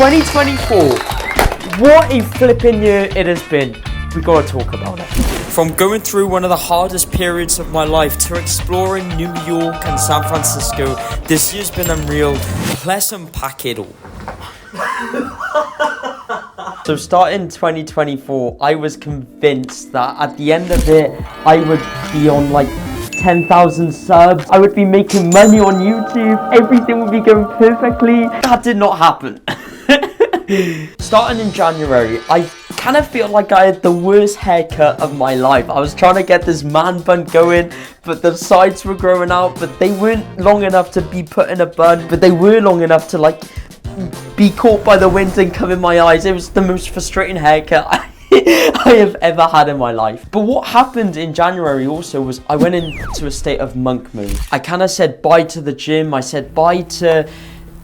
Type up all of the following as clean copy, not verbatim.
2024. What a flipping year it has been. We gotta talk about it. From going through one of the hardest periods of my life to exploring New York and San Francisco, this year's been unreal. Let's unpack it all. So starting 2024, I was convinced that at the end of it, I would be on like 10,000 subs. I would be making money on YouTube. Everything would be going perfectly. That did not happen. Starting in January, I kind of feel like I had the worst haircut of my life. I was trying to get this man bun going, but the sides were growing out, but they weren't long enough to be put in a bun, but they were long enough to like be caught by the wind and come in my eyes. It was the most frustrating haircut I have ever had in my life. But what happened in January also was I went into a state of monk mode. I kind of said bye to the gym. I said bye to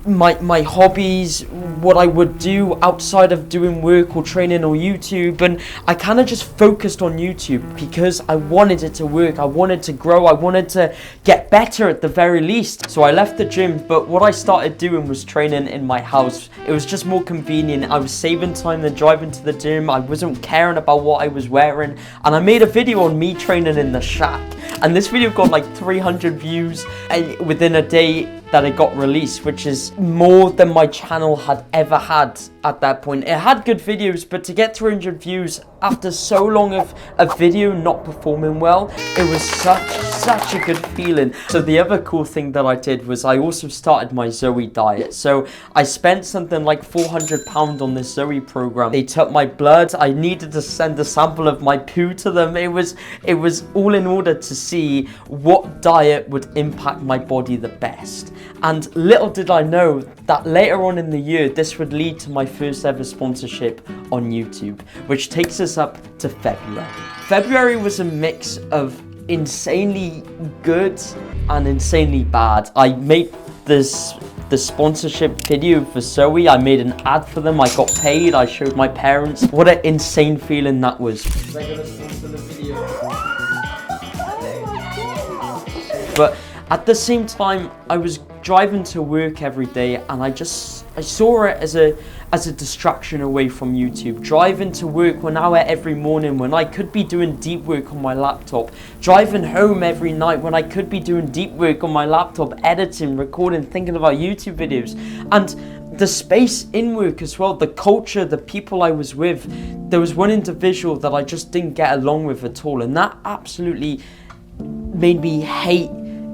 my hobbies, what I would do outside of doing work or training or YouTube, and I kind of just focused on YouTube because I wanted it to work, I wanted to grow, I wanted to get better at the very least. So I left the gym, but what I started doing was training in my house. It was just more convenient. I was saving time than driving to the gym. I wasn't caring about what I was wearing, and I made a video on me training in the shack, and this video got like 300 views within a day that it got released, which is more than my channel had ever had at that point. It had good videos, but to get 300 views after so long of a video not performing well, it was such a good feeling. So the other cool thing that I did was I also started my Zoe diet. So I spent something like £400 on this Zoe program. They took my blood. I needed to send a sample of my poo to them. It was all in order to see what diet would impact my body the best. And little did I know that later on in the year, this would lead to my first ever sponsorship on YouTube, which takes us up to February. February was a mix of insanely good and insanely bad. I made the sponsorship video for Zoe. I made an ad for them. I got paid. I showed my parents. What an insane feeling that was. They're gonna sponsor the video. But at the same time, I was driving to work every day, and I saw it as a distraction away from YouTube. Driving to work 1 hour every morning when I could be doing deep work on my laptop. Driving home every night when I could be doing deep work on my laptop, editing, recording, thinking about YouTube videos. And the space in work as well, the culture, the people I was with. There was one individual that I just didn't get along with at all, and that absolutely made me hate.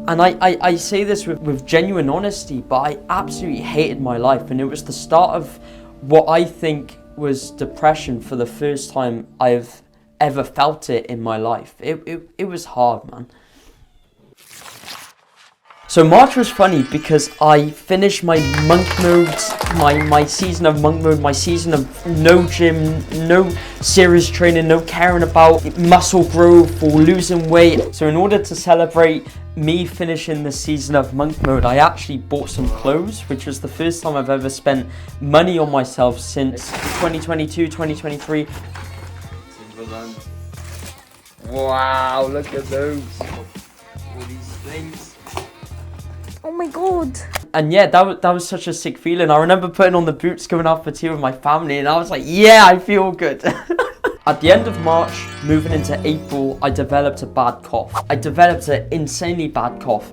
And I say this with genuine honesty, but I absolutely hated my life. And it was the start of what I think was depression for the first time I've ever felt it in my life. It was hard, man. So March was funny because I finished my monk mode, my season of monk mode, my season of no gym, no serious training, no caring about muscle growth or losing weight. So in order to celebrate me finishing the season of monk mode, I actually bought some clothes, which was the first time I've ever spent money on myself since 2022, 2023. Wow, look at those. All these things. Oh my god. And yeah, that was such a sick feeling. I remember putting on the boots, going out for tea with my family, and I was like, yeah, I feel good. At the end of March, moving into April, I developed a bad cough. I developed an insanely bad cough.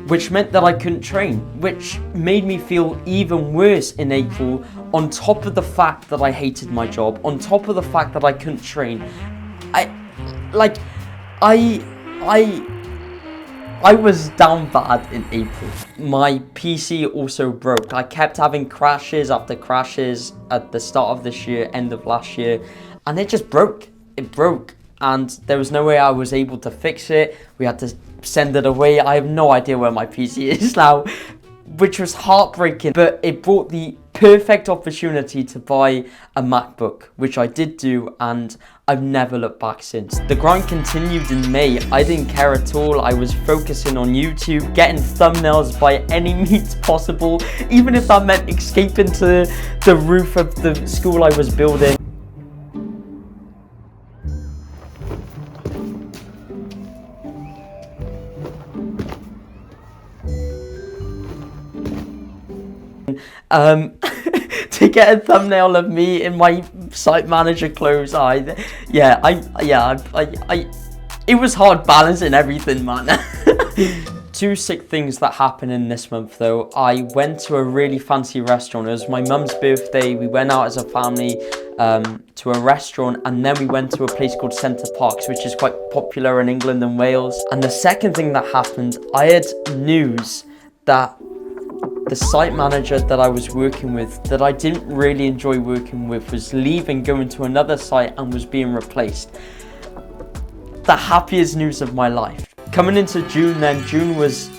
Which meant that I couldn't train, which made me feel even worse in April, on top of the fact that I hated my job, on top of the fact that I couldn't train. I was down bad in April. My PC also broke. I kept having crashes after crashes at the start of this year, end of last year, and it just broke. It broke, and there was no way I was able to fix it. We had to send it away. I have no idea where my PC is now, which was heartbreaking, but it brought the perfect opportunity to buy a MacBook, which I did do, and I've never looked back since. The grind continued in May. I didn't care at all. I was focusing on YouTube, getting thumbnails by any means possible, even if that meant escaping to the roof of the school I was building. to get a thumbnail of me in my site manager clothes. It was hard balancing everything, man. Two sick things that happened in this month though. I went to a really fancy restaurant. It was my mum's birthday. We went out as a family to a restaurant, and then we went to a place called Center Parcs, which is quite popular in England and Wales. And the second thing that happened, I had news that the site manager that I was working with, that I didn't really enjoy working with, was leaving, going to another site and was being replaced. The happiest news of my life. Coming into June then, June was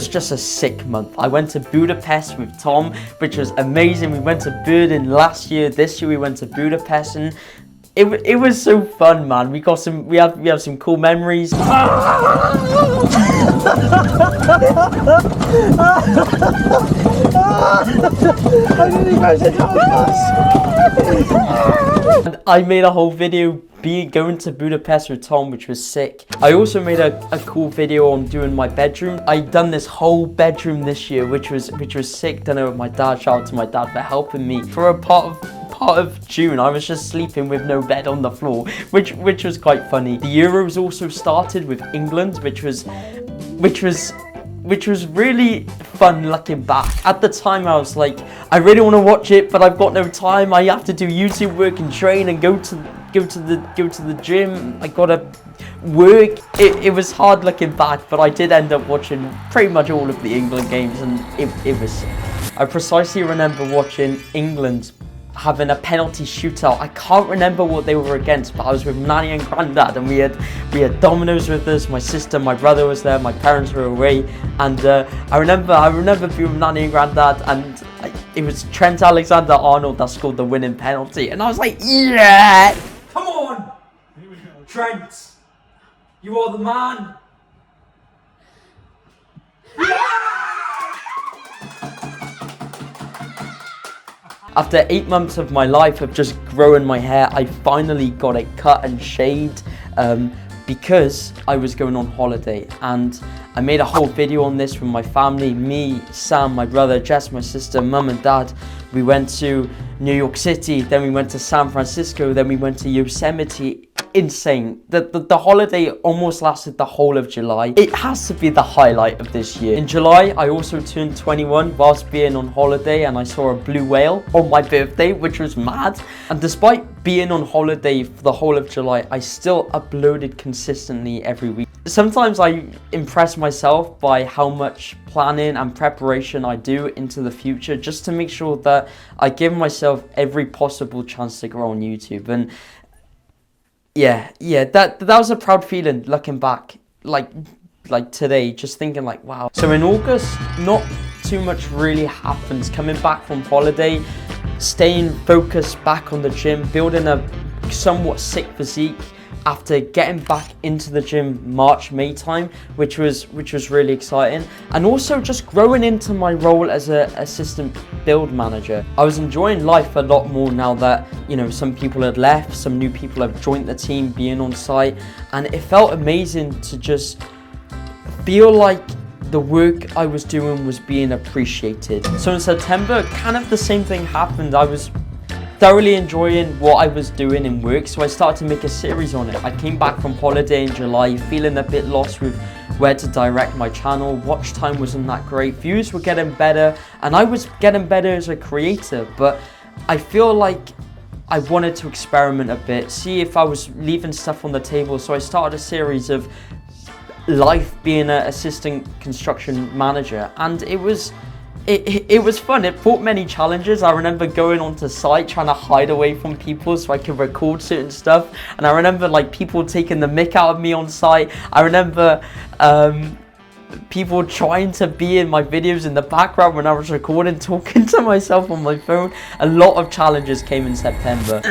just a sick month. I went to Budapest with Tom, which was amazing. We went to Berlin last year. This year we went to Budapest, and it was so fun, man. We have some cool memories. And I made a whole video going to Budapest with Tom, which was sick. I also made a cool video on doing my bedroom. I'd done this whole bedroom this year, which was sick. Done it with my dad. Shout out to my dad for helping me. For a part of June, I was just sleeping with no bed on the floor, which was quite funny. The Euros also started with England, which was really fun looking back. At the time I was like, I really want to watch it, but I've got no time. I have to do YouTube work and train and go to the gym. I gotta work. It was hard looking back, but I did end up watching pretty much all of the England games, and it was. I precisely remember watching England having a penalty shootout. I can't remember what they were against, but I was with Nanny and Granddad, and we had Domino's with us. My sister, my brother was there. My parents were away, and I remember being with Nanny and Granddad, and it was Trent Alexander-Arnold that scored the winning penalty, and I was like, yeah, come on, Trent, you are the man. After 8 months of my life of just growing my hair, I finally got it cut and shaved because I was going on holiday, and I made a whole video on this with my family, me, Sam, my brother, Jess, my sister, mum and dad. We went to New York City, then we went to San Francisco, then we went to Yosemite. Insane. The holiday almost lasted the whole of July. It has to be the highlight of this year. In July, I also turned 21 whilst being on holiday, and I saw a blue whale on my birthday, which was mad. And despite being on holiday for the whole of July, I still uploaded consistently every week. Sometimes I impress myself by how much planning and preparation I do into the future, just to make sure that I give myself every possible chance to grow on YouTube. And yeah, that was a proud feeling looking back, like today, just thinking like, wow. So in August, not too much really happens. Coming back from holiday, staying focused back on the gym, building a somewhat sick physique after getting back into the gym March-May time, which was really exciting, and also just growing into my role as an assistant build manager. I was enjoying life a lot more now that, you know, some people had left, some new people have joined the team, being on site, and it felt amazing to just feel like the work I was doing was being appreciated. So in September, kind of the same thing happened. I was thoroughly enjoying what I was doing in work, so I started to make a series on it. I came back from holiday in July feeling a bit lost with where to direct my channel. Watch time wasn't that great, views were getting better, and I was getting better as a creator, but I feel like I wanted to experiment a bit, see if I was leaving stuff on the table. So I started a series of life being an assistant construction manager, and it was fun. It brought many challenges. I remember going onto site trying to hide away from people so I could record certain stuff, and I remember like people taking the mick out of me on site. I remember people trying to be in my videos in the background when I was recording, talking to myself on my phone. A lot of challenges came in September.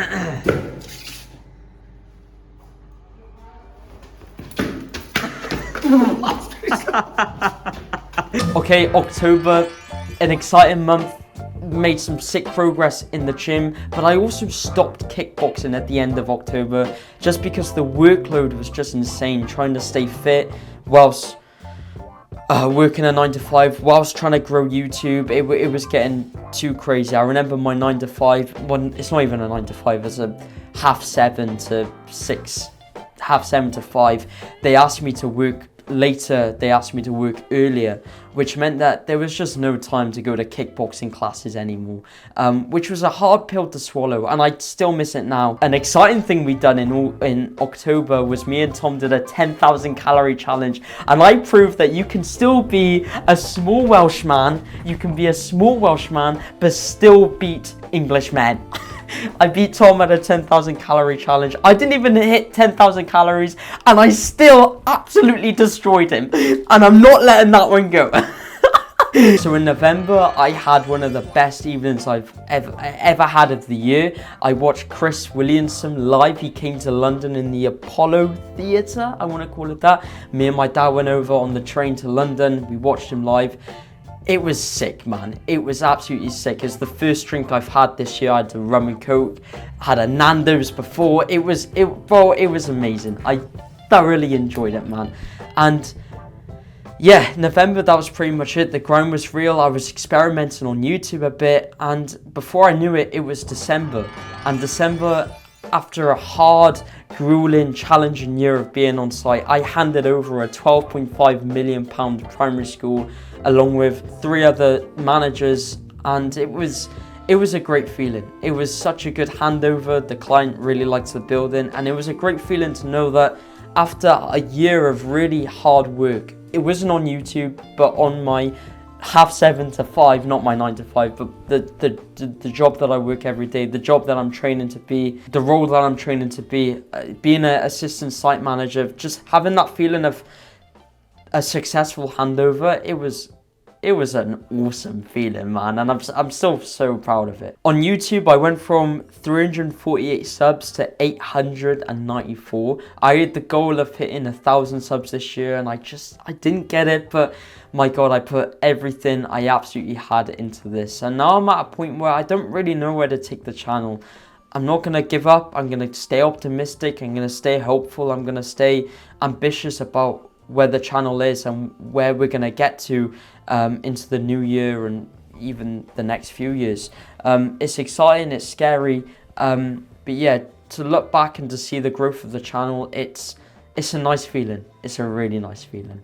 Okay, October, an exciting month. Made some sick progress in the gym, but I also stopped kickboxing at the end of October just because the workload was just insane, trying to stay fit whilst working a 9 to 5 whilst trying to grow YouTube. It was getting too crazy. I remember my 9 to 5, well, it's not even a 9 to 5, it's a 7:30 to 6, 7:30 to 5. They asked me to work later, they asked me to work earlier, which meant that there was just no time to go to kickboxing classes anymore, which was a hard pill to swallow, and I still miss it now. An exciting thing we done in October was me and Tom did a 10,000 calorie challenge, and I proved that you can still be a small Welshman, but still beat English men. I beat Tom at a 10,000 calorie challenge. I didn't even hit 10,000 calories and I still absolutely destroyed him. And I'm not letting that one go. So in November, I had one of the best evenings I've ever had of the year. I watched Chris Williamson live. He came to London in the Apollo Theatre, I want to call it that. Me and my dad went over on the train to London. We watched him live. It was sick, man. It was absolutely sick. It's the first drink I've had this year. I had a rum and coke, had a Nando's before. It was amazing. I thoroughly enjoyed it, man. And yeah, November, that was pretty much it. The grind was real. I was experimenting on YouTube a bit, and before I knew it, it was December. And December, after a hard, grueling, challenging year of being on site, I handed over a £12.5 million primary school along with 3 other managers, and it was a great feeling. It was such a good handover. The client really liked the building, and it was a great feeling to know that after a year of really hard work, it wasn't on YouTube, but on my 7:30 to 5, not my 9 to 5, but the job that I work every day, the job that I'm training to be, the role that I'm training to be, being an assistant site manager, just having that feeling of a successful handover. It was an awesome feeling, man, and I'm still so proud of it. On YouTube, I went from 348 subs to 894. I had the goal of hitting 1,000 subs this year, and I didn't get it, but my God, I put everything I absolutely had into this. And now I'm at a point where I don't really know where to take the channel. I'm not going to give up. I'm going to stay optimistic. I'm going to stay hopeful. I'm going to stay ambitious about where the channel is and where we're going to get to into the new year and even the next few years. It's exciting, it's scary, but yeah, to look back and to see the growth of the channel, it's a nice feeling. It's a really nice feeling.